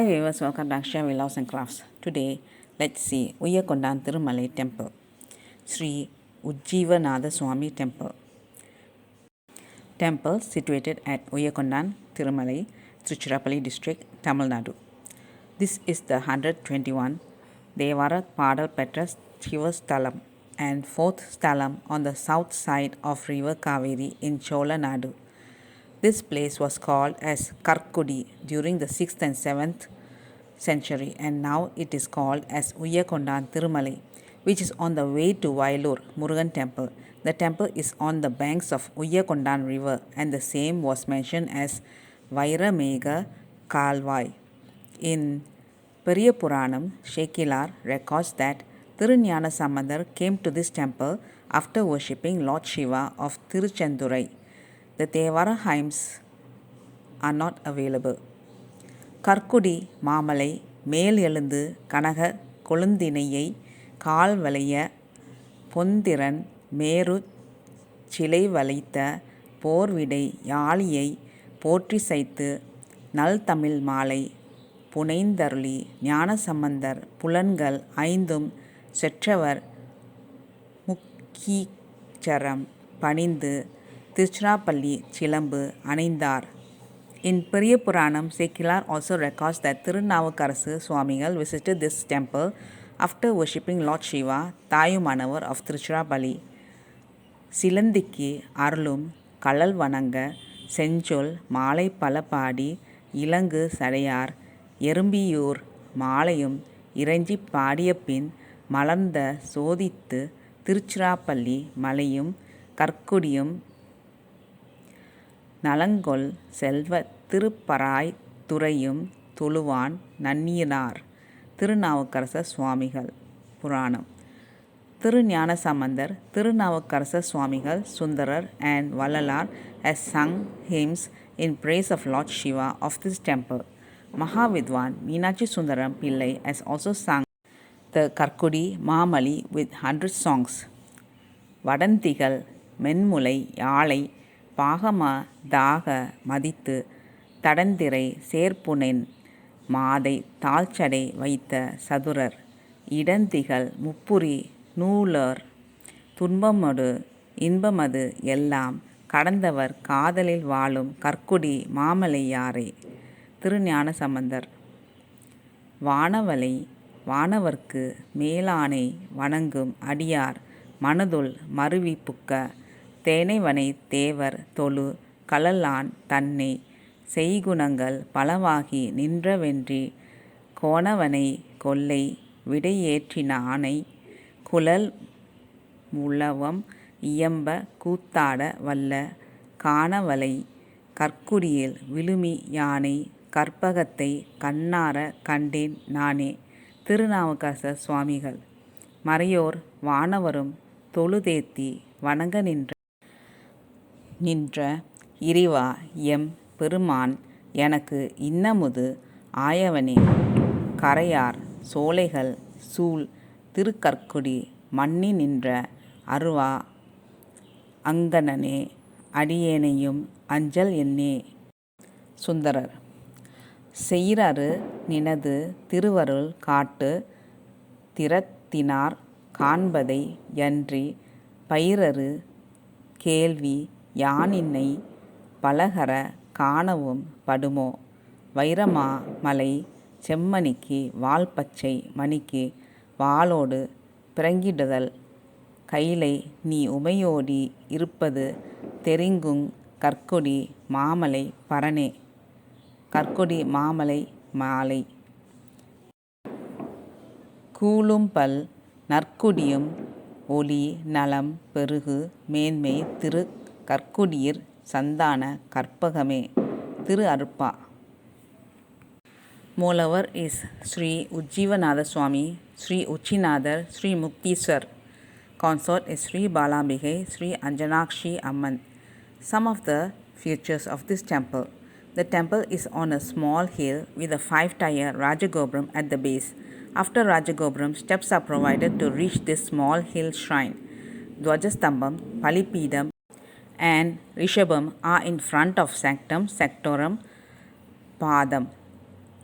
Hi viewers, welcome to Akshaya Villas and Crafts. Today, let's see Uyyakondan Thirumalai Temple, Sri Ujjivanatha Swami Temple. Temple situated at Uyyakondan Thirumalai, Tiruchirappalli district, Tamil Nadu. This is the 121 Devara Padal Petra Shiva Sthalam and 4th Sthalam on the south side of river Kaveri in Chola Nadu. This place was called as Karkudi during the 6th and 7th century, and now it is called as Uyyakondan Thirumalai, which is on the way to Vailur Murugan temple. The temple is on the banks of Uyyakondan river, and the same was mentioned as Vairamega Kalvai. In Periyapuranam, Shekilar records that Thirunyana Sambandar came to this temple after worshipping Lord Shiva of Tiruchendurai. The Devara hymns are not available. Karkudi மாமலை மேல் எழுந்து கனக கொழுந்தினையை கால் வளைய பொந்திரன் மேரு சிலை வளைத்த போர்விடை யாழியை போற்றி சைத்து நல் தமிழ் மாலை புனைந்தருளி ஞானசம்பந்தர் புலன்கள் ஐந்தும் செற்றவர் முக்கீச்சரம் பணிந்து திருச்சிராப்பள்ளி சிலம்பு அணிந்தார். In Periyapuranam, Sekilar also records that Tirunavukarasu Swamigal visited this temple after worshipping Lord Shiva, Thayumanavar of Tiruchirappalli. சிலந்திக்கு அருளும் கழல் வணங்க செஞ்சொல் மாலை பல பாடி இலங்கு சடையார் எறும்பியூர் மாலையும் இறைஞ்சி பாடிய பின் மலர்ந்த சோதித்து திருச்சிராப்பள்ளி மலையும் கற்குடியும் நலங்கொள் செல்வ திருப்பராய் துறையும் தொழுவான் நன்னியினார். திருநாவுக்கரச சுவாமிகள் புராணம். Thirunyana Sambandar, Thirunavukarasa Swamigal, Sundarar and Vallalar has sung hymns in praise of Lord Shiva of this temple. Mahavidwan Meenachi Sundaram Pillai has also sung the Karkudi Maamali with 100 songs. வடந்திகள் மென்முலை யாழை பாகம தாக மதித்து தடந்திரை சேர்ப்புனென் மாதை தாழ்ச்சடை வைத்த சதுரர் இடந்திகள் முப்புரி நூலர் துன்பமடு இன்பமது எல்லாம் கடந்தவர் காதலில் வாழும் கற்குடி மாமலையாரே. திருஞான சம்பந்தர். வானவலை வானவர்க்கு மேலானை வணங்கும் அடியார் மனதுள் மருவி புக்க தேனைவனை தேவர் தொழு கழலான் தன்னை செய்குணங்கள் பலவாகி நின்றவென்றி கோணவனை கொல்லை விடையேற்றினானை குழல் முழவம் இயம்ப கூத்தாட வல்ல காணவலை கற்குடியில் விழுமி யானை கற்பகத்தை கண்ணார கண்டேன் நானே. திருநாவுக்கரச சுவாமிகள். மறையோர் வானவரும் தொழுதேத்தி வணங்க நின்ற இறைவா எம் பெருமான் எனக்கு இன்னமுது ஆயவனே கரையார் சோலைகள் சூழ் திருக்கற்குடி மன்னி நின்ற அருவா அங்கணனே அடியேனையும் அஞ்சல் என்னே. சுந்தரர். செயிரரு நினது திருவருள் காட்டு திறத்தினார் காண்பதை யன்றி பயிரரு கேள்வி யானின்னை பலகர காணவும் படுமோ. வைரமா மலை செம்மணிக்கு வால்பச்சை மணிக்கு வாளோடு பிறங்கிடுதல் கைலை நீ உமையோடி இருப்பது தெரிங்குங் கற்கொடி மாமலை பரனே. கற்கொடி மாமலை மாலை. கூழும்பல் நற்குடியும் ஒளி நலம் பெருகு மேன்மை திரு கற்குடியிற் சந்தான கற்பகமே. திரு அருப்பா. Moreover is Sri Ujjivanatha Swami, Sri Uchinadar, Sri Mukteswar. Consort is Sri Balambigai, Sri Anjanakshi Amman. Some of the features of this temple. The temple is on a small hill with a 5-tier Rajagopram at the base. After Rajagopram, steps are provided to reach this small hill shrine. Dwajastambam, Palipidam and Rishabam are in front of Sanctum Sanctorum Padam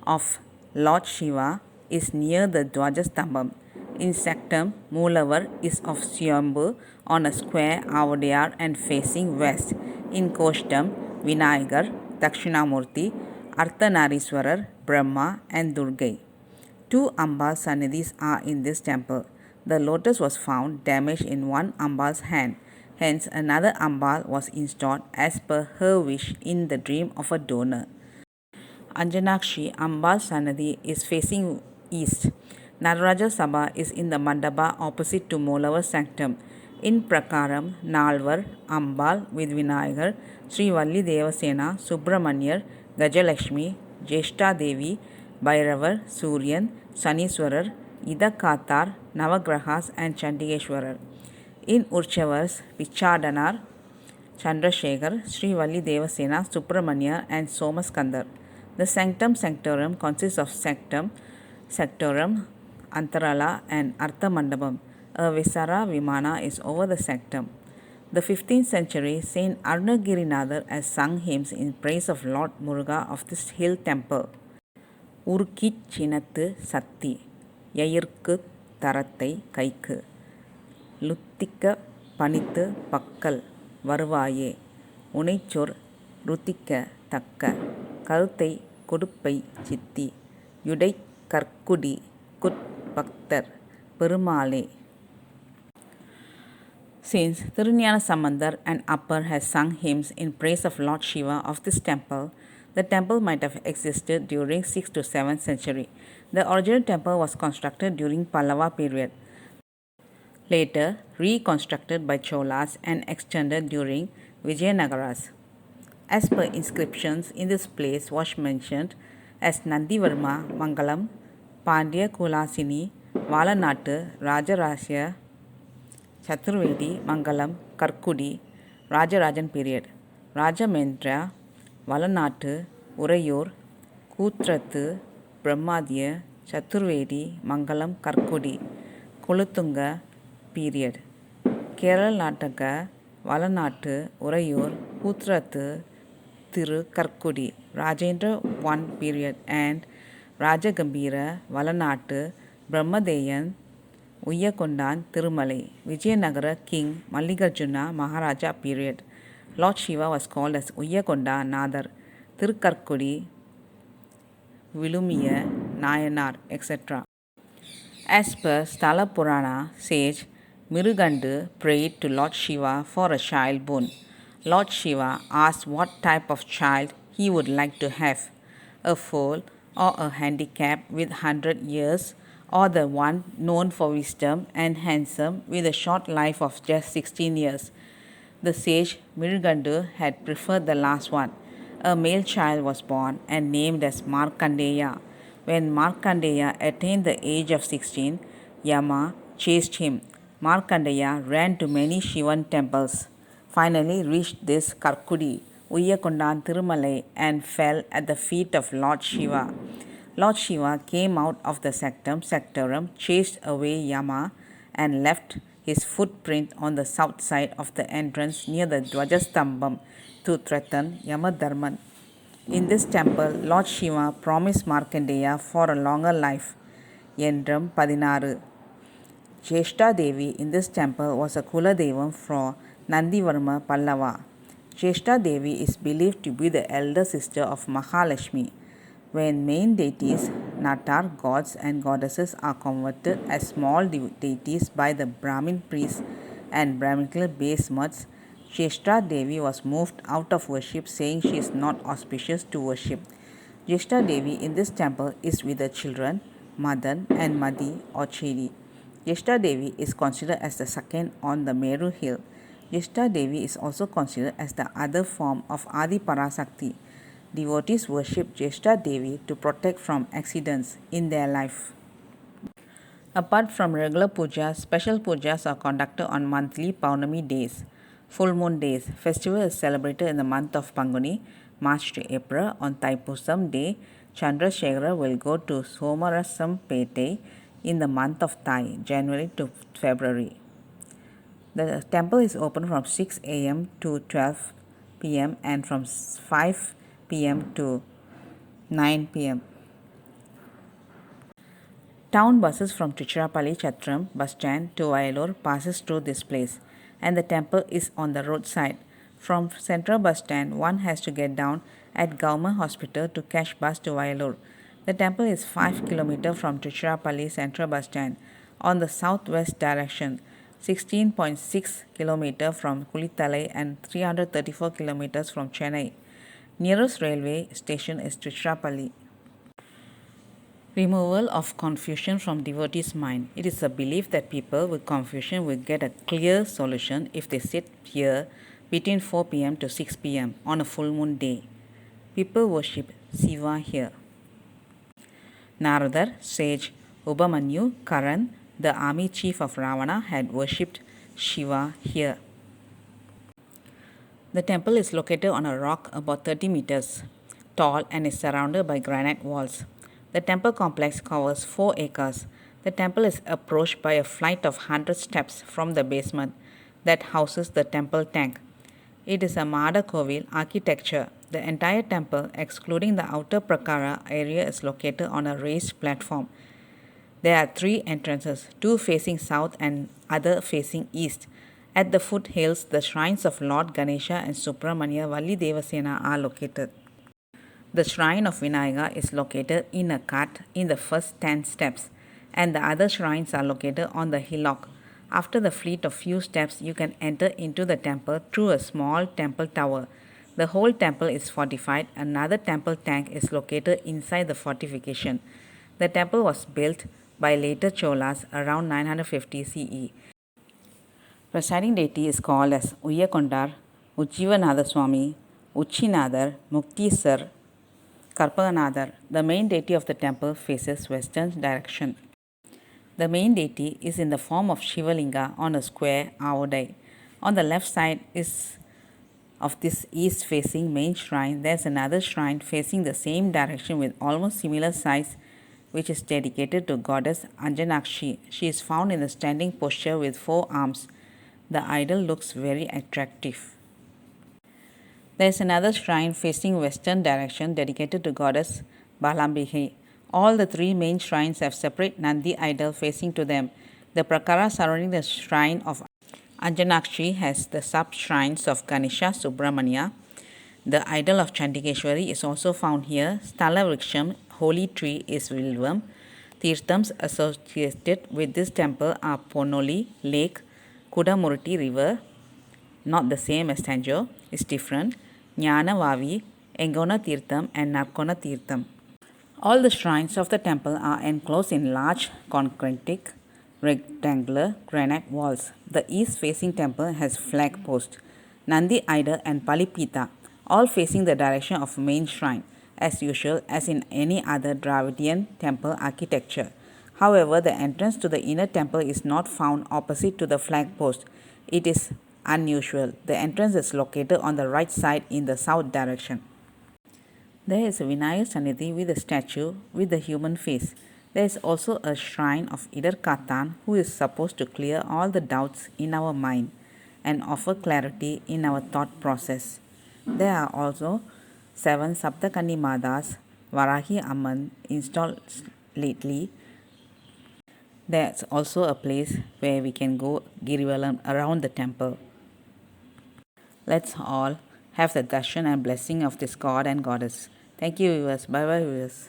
of Lord Shiva is near the Dwajastambam. In Sanctum, Moolavar is of Swayambhu on a square Avadiyar and facing west. In Koshtam, Vinayagar, Dakshinamurti, Artanariswarar, Brahma and Durgai. Two Ambal Sannidhis are in this temple. The lotus was found damaged in one Ambal's hand. Hence, another Ambal was installed as per her wish in the dream of a donor. Anjanakshi Ambal Sannidhi is facing east. Nararaja Sabha is in the Mandapa opposite to Moolavar Sanctum. In Prakaram, Nalvar, Ambal with Vinayagar, Sri Valli Devasena, Subramanyar, Gajalakshmi, Jeshta Devi, Bhairavar, Suryan, Saniswarar, Idakatar, Navagrahas and Chandigeshwarar. In Urchavars, Pichadanar, Chandrasekhar, Sri Valli Devasena, Subramanya and Somaskandar. The Sanctum Sanctorum consists of Sanctum, Sectorum, Antarala and Artha Mandapam. A Visara Vimana is over the Sanctum. The 15th century Saint Arunagirinathar has sung hymns in praise of Lord Muruga of this hill temple. உருக்கிச் சினத்து சத்தி எயிற்குத் தரத்தை கைக்கு லுத்திக்க பணித்து பக்கல் வருவாயே உனைச்சொர் ருத்திக்க தக்க கருத்தை கொடுப்பை சித்தி யுடை கற்குடி குட்பக்தர் பெருமாளே. Since Thirunyana Sambandar and Appar has sung hymns in praise of Lord Shiva of this temple, the temple might have existed during 6th to 7th century. The original temple was constructed during Pallava period, later reconstructed by Cholas and extended during Vijayanagaras. As per inscriptions in this place was mentioned as Nandivarma Mangalam, Pandya Kulasini, Valanattu, Rajarasya, Chaturvedi, Mangalam, Karkudi, Rajarajan period, Rajamendra, Valanattu, Urayur, Kutrathu, Brahmadya, Chaturvedi, Mangalam, Karkudi, Kulutunga period, Kerala Nataka, Valanattu, Urayur, Kutrathu, Thiru Karkudi, Rajendra 1 period and Rajagambira, Valanattu, Brahmadeyan, Uyyakondan, Thirumalai, Vijayanagara King Mallikarjuna Maharaja period. Lord Shiva was called as Uyyakonda Nadar, Thirukarkudi, Vilumiya, Nayanar, etc. As per Sthala Purana, sage Mirugandu prayed to Lord Shiva for a child boon. Lord Shiva asked what type of child he would like to have, a foal or a handicap with 100 years, or the one known for wisdom and handsome with a short life of just 16 years. The sage Mirugandu had preferred the last one. A male child was born and named as Markandeya. When Markandeya attained the age of 16, Yama chased him. Markandeya ran to many Shivan temples, finally reached this Karkudi, Uyyakondan Thirumalai and fell at the feet of Lord Shiva. Lord Shiva came out of the sectorum, chased away Yama and left his footprint on the south side of the entrance near the Dwajastambam to threaten Yamadharman. In this temple, Lord Shiva promised Markandeya for a longer life. Yendram 16. Jeshta Devi in this temple was a Kula Devam for Nandivarma Pallava. Jeshta Devi is believed to be the elder sister of Mahalakshmi. When main deities, Natar, gods and goddesses are converted as small deities by the Brahmin priests and Brahminical base muds, Jeshta Devi was moved out of worship, saying she is not auspicious to worship. Jeshta Devi in this temple is with the children, Madan and Madi or Chedi. Jeshta Devi is considered as the second on the Meru hill. Jeshta Devi is also considered as the other form of Adi Parasakti. Devotees worship Jeshta Devi to protect from accidents in their life. Apart from regular pujas, special pujas are conducted on monthly Paunami days, full moon days. Festival is celebrated in the month of Panguni, March to April. On Thaipusam day, Chandrasekhara will go to Somarasam Pete in the month of Thai, January to February. The temple is open from 6 a.m. to 12 p.m. and from 5 p.m. to 9 p.m. Town buses from Tiruchirappalli Chatram bus stand to Vayalur passes through this place, and the temple is on the roadside. From Central bus stand, one has to get down at Government Hospital to catch bus to Vayalur. The temple is 5 km from Tiruchirappalli Central bus stand on the southwest direction, 16.6 km from Kulithalai and 334 km from Chennai. Nearest railway station is Tiruchirappalli. Removal of confusion from devotees' mind. It is a belief that people with confusion will get a clear solution if they sit here between 4 pm to 6 pm on a full moon day. People worship Shiva here. Naradar, sage Upamanyu, Karan, the army chief of Ravana, had worshipped Shiva here. The temple is located on a rock about 30 meters tall and is surrounded by granite walls. The temple complex covers 4 acres. The temple is approached by a flight of 100 steps from the basement that houses the temple tank. It is a Mada Kovil architecture. The entire temple, excluding the outer prakara area, is located on a raised platform. There are 3 entrances, 2 facing south and other facing east. At the foothills, the shrines of Lord Ganesha and Subramanya Valli Devasena are located. The shrine of Vinayaka is located in a cut in the first 10 steps, and the other shrines are located on the hillock. After the fleet of few steps, you can enter into the temple through a small temple tower. The whole temple is fortified. Another temple tank is located inside the fortification. The temple was built by later Cholas around 950 CE. Presiding deity is called as Uyakondar, Ujjivanatha Swami, Uchinadar, Muktisar, Karpaganadar. The main deity of the temple faces western direction. The main deity is in the form of Shivalinga on a square avodai. On the left side of this east-facing main shrine, there is another shrine facing the same direction with almost similar size, which is dedicated to goddess Anjanakshi. She is found in the standing posture with 4 arms. The idol looks very attractive. There is another shrine facing western direction dedicated to goddess Balambike. All the 3 main shrines have separate Nandi idol facing to them. The prakara surrounding the shrine of Anjanakshi has the sub-shrines of Ganesha Subramanya. The idol of Chandikeshwari is also found here. Sthala Vriksham, holy tree, is Vilvam. Tirthams associated with this temple are Ponoli lake, Kudamurti river, not the same as Tanjore, is different, Jnana Vavi, Engona Tirtham and Narkona Tirtham. All the shrines of the temple are enclosed in large concretic rectangular granite walls. The east-facing temple has flag posts, Nandi idol and Palipita, all facing the direction of main shrine, as usual as in any other Dravidian temple architecture. However, the entrance to the inner temple is not found opposite to the flag post. It is unusual. The entrance is located on the right side in the south direction. There is a Vinayak Sannidhi with a statue with the human face. There is also a shrine of Idar Katan, who is supposed to clear all the doubts in our mind and offer clarity in our thought process. There are also 7 Saptakani Madas, Varahi Amman installed lately. There's also a place where we can go Girivalam around the temple. Let's all have the darshan and blessing of this god and goddess. Thank you, viewers. Bye bye, viewers.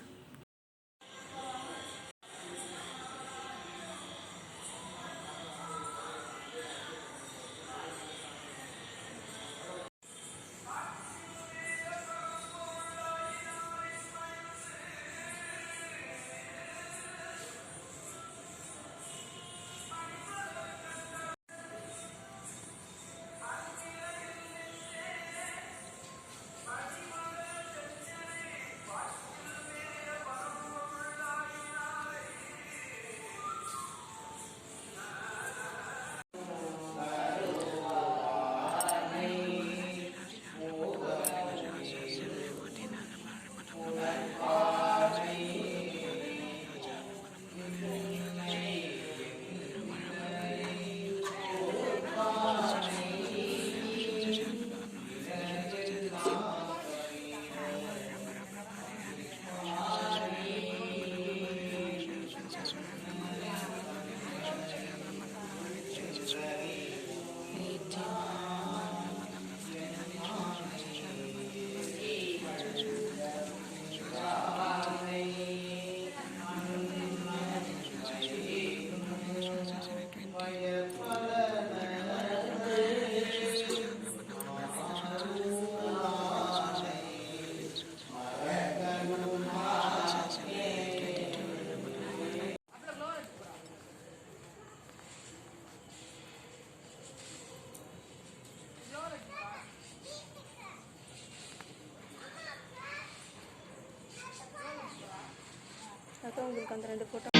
அக்கா உங்களுக்கு அந்த 2 photo